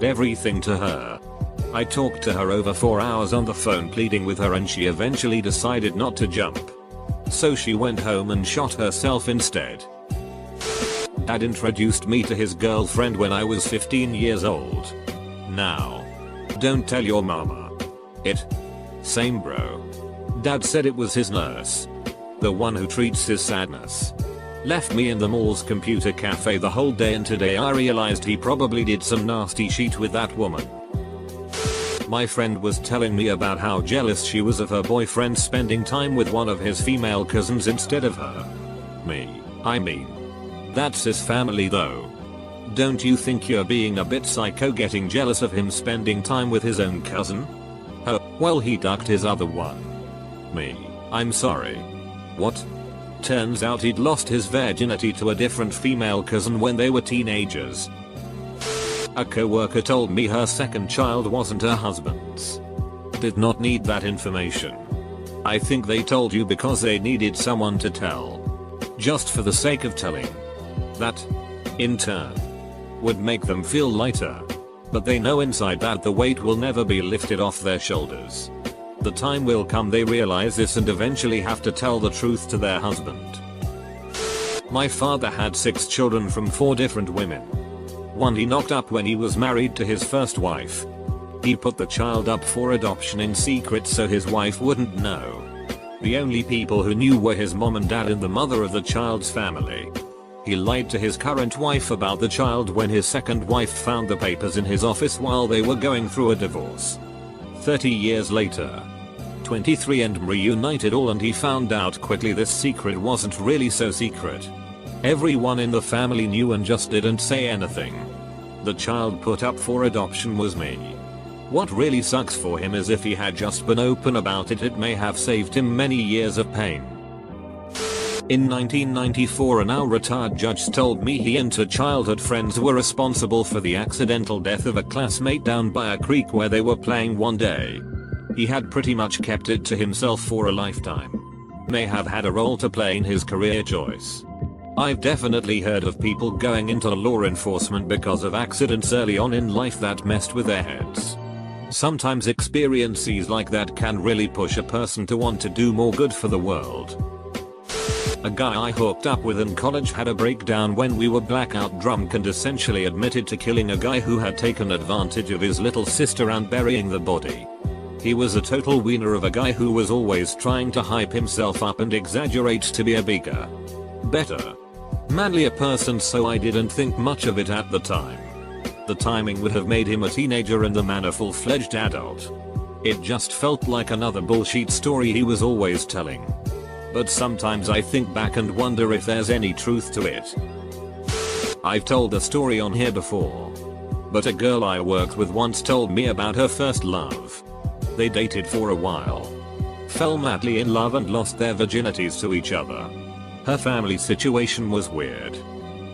everything to her. I talked to her over 4 hours on the phone pleading with her, and she eventually decided not to jump. So she went home and shot herself instead. Dad introduced me to his girlfriend when I was 15 years old. Now, don't tell your mama. Same bro. Dad said it was his nurse. The one who treats his sadness. Left me in the mall's computer cafe the whole day, and today I realized he probably did some nasty shit with that woman. My friend was telling me about how jealous she was of her boyfriend spending time with one of his female cousins instead of her. I mean, that's his family though. Don't you think you're being a bit psycho getting jealous of him spending time with his own cousin? Oh, well, he ducked his other one. I'm sorry. What? Turns out he'd lost his virginity to a different female cousin when they were teenagers. A coworker told me her second child wasn't her husband's. Did not need that information. I think they told you because they needed someone to tell. Just for the sake of telling. That, in turn, would make them feel lighter. But they know inside that the weight will never be lifted off their shoulders. The time will come they realize this and eventually have to tell the truth to their husband. My father had 6 children from 4 different women. One he knocked up when he was married to his first wife. He put the child up for adoption in secret so his wife wouldn't know. The only people who knew were his mom and dad and the mother of the child's family. He lied to his current wife about the child when his second wife found the papers in his office while they were going through a divorce. 30 years later, 23 and reunited all, and he found out quickly this secret wasn't really so secret. Everyone in the family knew and just didn't say anything. The child put up for adoption was me. What really sucks for him is if he had just been open about it, it may have saved him many years of pain. In 1994, a now retired judge told me he and 2 childhood friends were responsible for the accidental death of a classmate down by a creek where they were playing one day. He had pretty much kept it to himself for a lifetime. May have had a role to play in his career choice. I've definitely heard of people going into law enforcement because of accidents early on in life that messed with their heads. Sometimes experiences like that can really push a person to want to do more good for the world. A guy I hooked up with in college had a breakdown when we were blackout drunk and essentially admitted to killing a guy who had taken advantage of his little sister and burying the body. He was a total wiener of a guy who was always trying to hype himself up and exaggerate to be a bigger, better, manlier person, so I didn't think much of it at the time. The timing would have made him a teenager and the man a full-fledged adult. It just felt like another bullshit story he was always telling. But sometimes I think back and wonder if there's any truth to it. I've told the story on here before. But a girl I worked with once told me about her first love. They dated for a while. Fell madly in love and lost their virginities to each other. Her family situation was weird.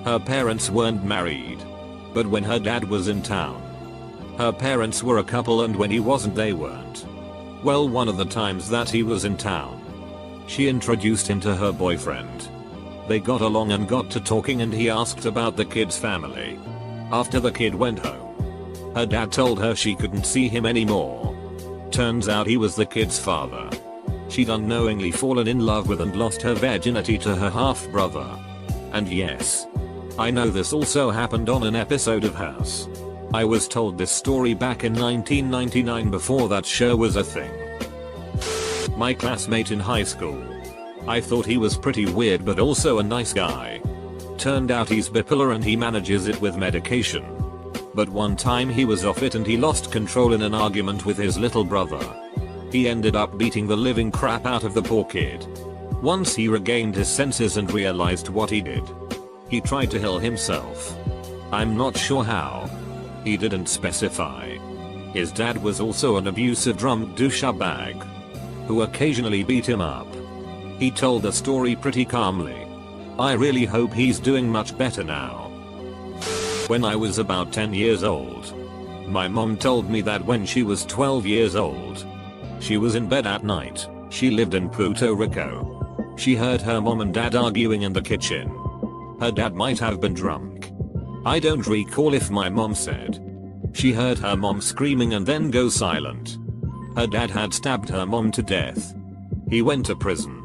Her parents weren't married. But when her dad was in town, her parents were a couple, and when he wasn't they weren't. Well, one of the times that he was in town, she introduced him to her boyfriend. They got along and got to talking, and he asked about the kid's family. After the kid went home, her dad told her she couldn't see him anymore. Turns out he was the kid's father. She'd unknowingly fallen in love with and lost her virginity to her half-brother. And yes, I know this also happened on an episode of House. I was told this story back in 1999 before that show was a thing. My classmate in high school. I thought he was pretty weird but also a nice guy. Turned out he's bipolar and he manages it with medication. But one time he was off it and he lost control in an argument with his little brother. He ended up beating the living crap out of the poor kid. Once he regained his senses and realized what he did, he tried to kill himself. I'm not sure how. He didn't specify. His dad was also an abusive drunk douchebag who occasionally beat him up. He told the story pretty calmly. I really hope he's doing much better now. When I was about 10 years old, my mom told me that when she was 12 years old, she was in bed at night. She lived in Puerto Rico. She heard her mom and dad arguing in the kitchen. Her dad might have been drunk. I don't recall if my mom said, She heard her mom screaming and then go silent. Her dad had stabbed her mom to death. He went to prison.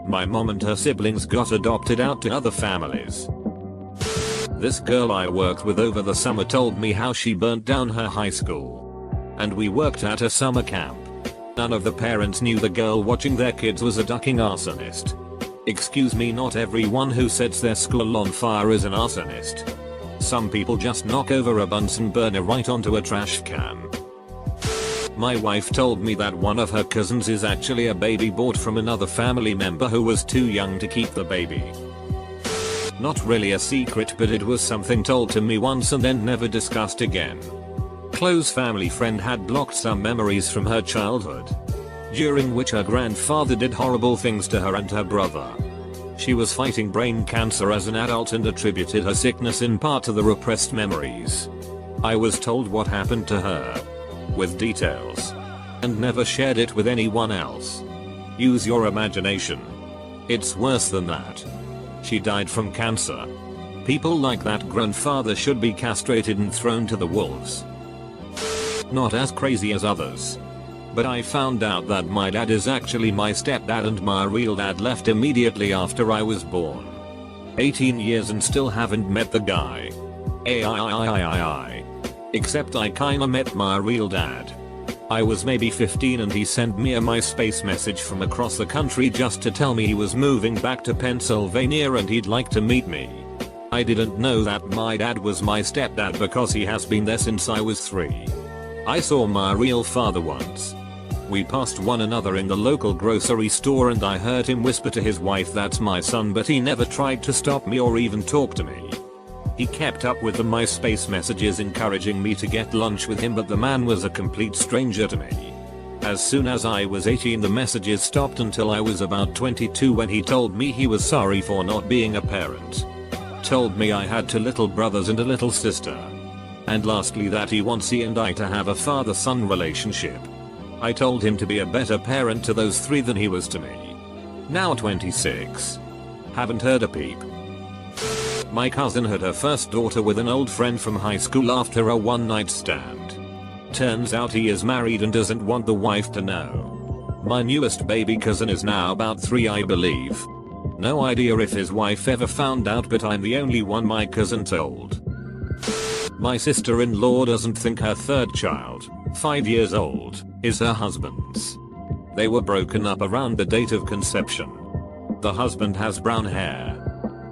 My mom and her siblings got adopted out to other families. This girl I worked with over the summer told me how she burnt down her high school. And we worked at a summer camp. None of the parents knew the girl watching their kids was a ducking arsonist. Excuse me, not everyone who sets their school on fire is an arsonist. Some people just knock over a Bunsen burner right onto a trash can. My wife told me that one of her cousins is actually a baby bought from another family member who was too young to keep the baby. Not really a secret, but it was something told to me once and then never discussed again. Close family friend had blocked some memories from her childhood, during which her grandfather did horrible things to her and her brother. She was fighting brain cancer as an adult and attributed her sickness in part to the repressed memories. I was told what happened to her, with details, and never shared it with anyone else. Use your imagination. It's worse than that. She died from cancer. People like that grandfather should be castrated and thrown to the wolves. Not as crazy as others, but I found out that my dad is actually my stepdad and my real dad left immediately after I was born. 18 years and still haven't met the guy. Except I kinda met my real dad. I was maybe 15 and he sent me a MySpace message from across the country just to tell me he was moving back to Pennsylvania and he'd like to meet me. I didn't know that my dad was my stepdad because he has been there since I was 3. I saw my real father once. We passed one another in the local grocery store and I heard him whisper to his wife, "That's my son," but he never tried to stop me or even talk to me. He kept up with the MySpace messages encouraging me to get lunch with him, but the man was a complete stranger to me. As soon as I was 18 the messages stopped until I was about 22 when he told me he was sorry for not being a parent. Told me I had 2 little brothers and a little sister. And lastly that he wants he and I to have a father-son relationship. I told him to be a better parent to those 3 than he was to me. Now 26. Haven't heard a peep. My cousin had her first daughter with an old friend from high school after a one-night stand. Turns out he is married and doesn't want the wife to know. My newest baby cousin is now about 3, I believe. No idea if his wife ever found out, but I'm the only one my cousin told. My sister-in-law doesn't think her 3rd child, 5 years old, is her husband's. They were broken up around the date of conception. The husband has brown hair,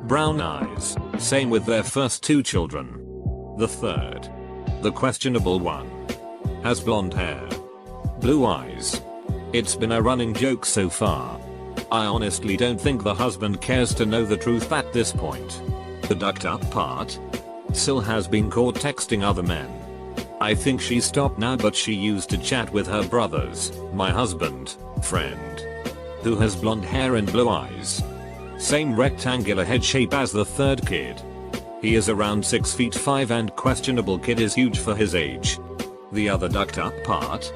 brown eyes, same with their first 2 children. The 3rd, the questionable one, has blonde hair, blue eyes. It's been a running joke so far. I honestly don't think the husband cares to know the truth at this point. The ducked up part? Sil has been caught texting other men. I think she stopped now, but she used to chat with her brothers, my husband, friend, who has blonde hair and blue eyes. Same rectangular head shape as the 3rd kid. He is around 6 feet 5 and questionable kid is huge for his age. The other ducked up part?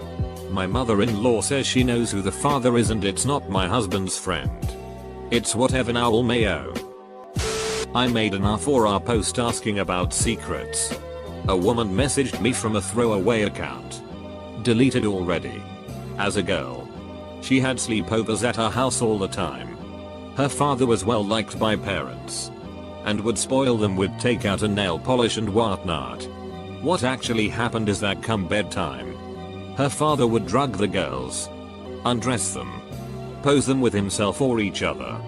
My mother-in-law says she knows who the father is and it's not my husband's friend. It's whatever now, old Mayo. I made an R4R post asking about secrets. A woman messaged me from a throwaway account. Deleted already. As a girl, she had sleepovers at her house all the time. Her father was well liked by parents and would spoil them with takeout and nail polish and whatnot. What actually happened is that come bedtime, her father would drug the girls, undress them, pose them with himself or each other,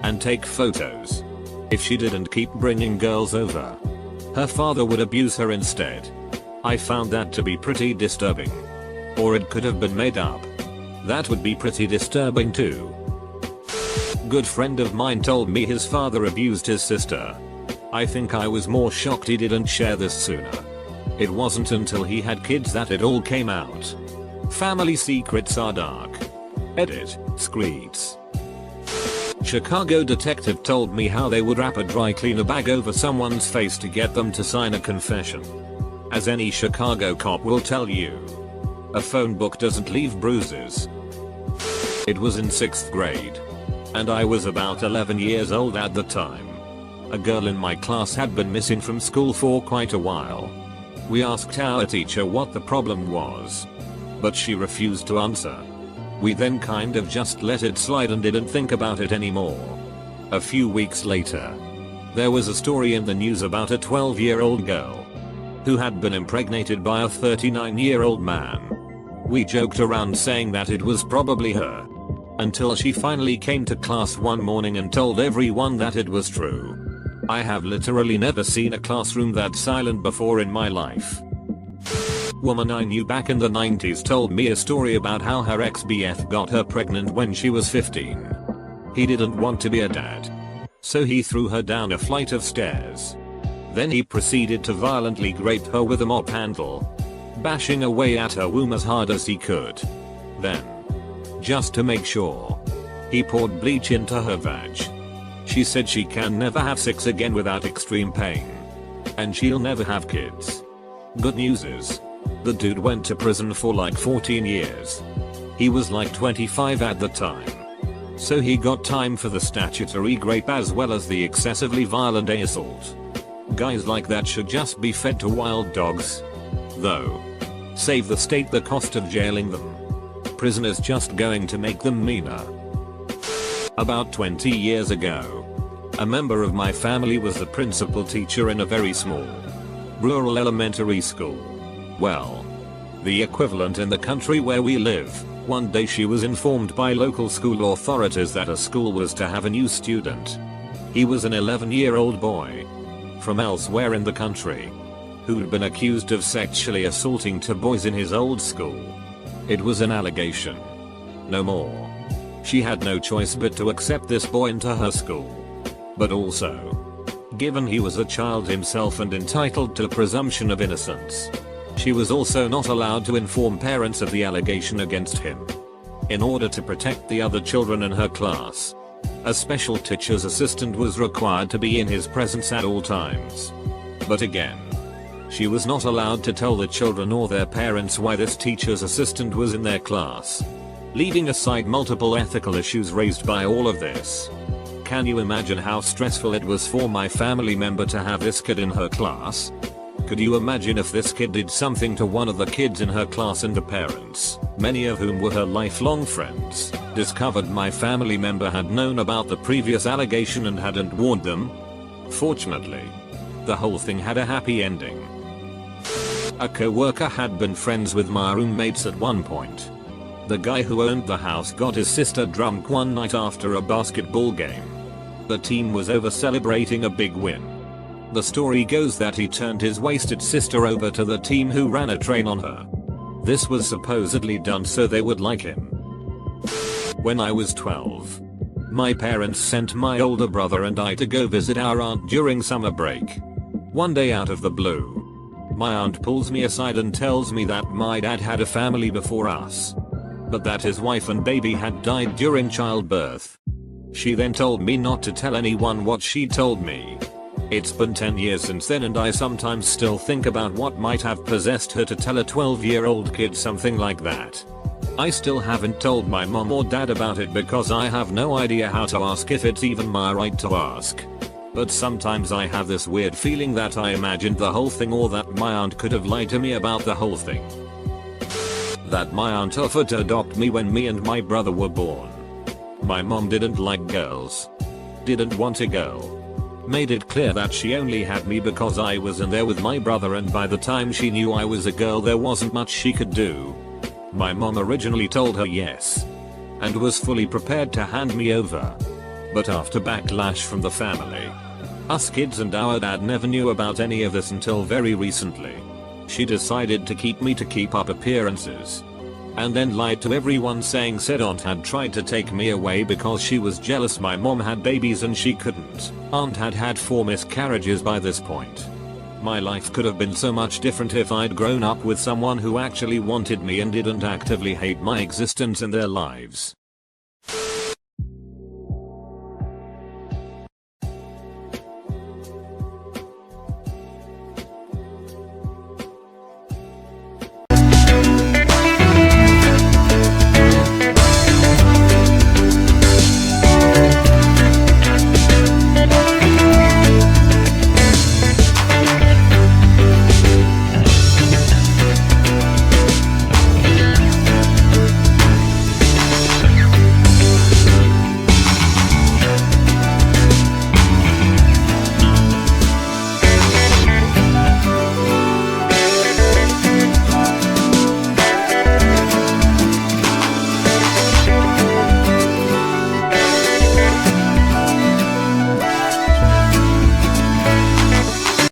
and take photos. If she didn't keep bringing girls over, her father would abuse her instead. I found that to be pretty disturbing. Or it could have been made up. That would be pretty disturbing too. Good friend of mine told me his father abused his sister. I think I was more shocked he didn't share this sooner. It wasn't until he had kids that it all came out. Family secrets are dark. Edit, Screeds. Chicago detective told me how they would wrap a dry cleaner bag over someone's face to get them to sign a confession. As any Chicago cop will tell you, a phone book doesn't leave bruises. It was in 6th grade. And I was about 11 years old at the time. A girl in my class had been missing from school for quite a while. We asked our teacher what the problem was, but she refused to answer. We then kind of just let it slide and didn't think about it anymore. A few weeks later, there was a story in the news about a 12-year-old girl who had been impregnated by a 39-year-old man. We joked around saying that it was probably her, until she finally came to class one morning and told everyone that it was true. I have literally never seen a classroom that silent before in my life. Woman I knew back in the 90s told me a story about how her ex-BF got her pregnant when she was 15. He didn't want to be a dad, so he threw her down a flight of stairs. Then he proceeded to violently grape her with a mop handle, bashing away at her womb as hard as he could. Then, just to make sure, he poured bleach into her vag. She said she can never have sex again without extreme pain, and she'll never have kids. Good news is, the dude went to prison for like 14 years. He was like 25 at the time, so he got time for the statutory rape as well as the excessively violent assault. Guys like that should just be fed to wild dogs. Though, save the state the cost of jailing them. Prison is just going to make them meaner. About 20 years ago, a member of my family was the principal teacher in a very small, rural elementary school. Well, the equivalent in the country where we live. One day she was informed by local school authorities that a school was to have a new student. He was an 11-year-old boy from elsewhere in the country who'd been accused of sexually assaulting two boys in his old school. It was an allegation. No more. She had no choice but to accept this boy into her school. But also, given he was a child himself and entitled to a presumption of innocence, she was also not allowed to inform parents of the allegation against him. In order to protect the other children in her class, a special teacher's assistant was required to be in his presence at all times. But again, she was not allowed to tell the children or their parents why this teacher's assistant was in their class. Leaving aside multiple ethical issues raised by all of this, can you imagine how stressful it was for my family member to have this kid in her class? Could you imagine if this kid did something to one of the kids in her class and the parents, many of whom were her lifelong friends, discovered my family member had known about the previous allegation and hadn't warned them? Fortunately, the whole thing had a happy ending. A co-worker had been friends with my roommates at one point. The guy who owned the house got his sister drunk one night after a basketball game. The team was over celebrating a big win. The story goes that he turned his wasted sister over to the team who ran a train on her. This was supposedly done so they would like him. When I was 12, my parents sent my older brother and I to go visit our aunt during summer break. One day out of the blue, my aunt pulls me aside and tells me that my dad had a family before us, but that his wife and baby had died during childbirth. She then told me not to tell anyone what she told me. It's been 10 years since then and I sometimes still think about what might have possessed her to tell a 12-year-old kid something like that. I still haven't told my mom or dad about it because I have no idea how to ask if it's even my right to ask. But sometimes I have this weird feeling that I imagined the whole thing or that my aunt could have lied to me about the whole thing. That my aunt offered to adopt me when me and my brother were born. My mom didn't like girls. Didn't want a girl. Made it clear that she only had me because I was in there with my brother, and by the time she knew I was a girl there wasn't much she could do. My mom originally told her yes, and was fully prepared to hand me over. But after backlash from the family, us kids and our dad never knew about any of this until very recently. She decided to keep me to keep up appearances, and then lied to everyone saying said aunt had tried to take me away because she was jealous my mom had babies and she couldn't. Aunt had had 4 miscarriages by this point. My life could have been so much different if I'd grown up with someone who actually wanted me and didn't actively hate my existence in their lives.